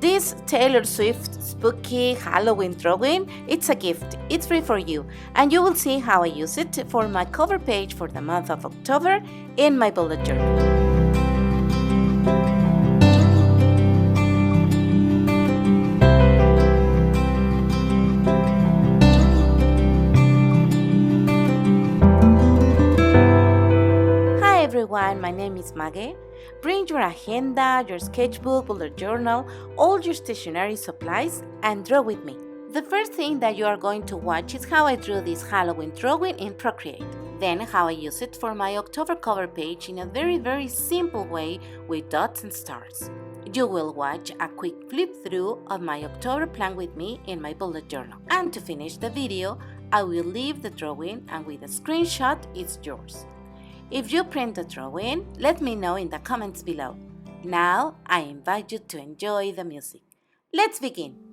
This Taylor Swift spooky Halloween drawing, it's a gift. It's free for you, and you will see how I use it for my cover page for the month of October in my bullet journal. Hi everyone, my name is Mage. Bring your agenda, your sketchbook, bullet journal, all your stationery supplies, and draw with me. The first thing that you are going to watch is how I drew this Halloween drawing in Procreate. Then how I use it for my October cover page in a very simple way with dots and stars. You will watch a quick flip through of my October plan with me in my bullet journal. And to finish the video, I will leave the drawing and with a screenshot it's yours. If you print the drawing, let me know in the comments below. Now, I invite you to enjoy the music. Let's begin!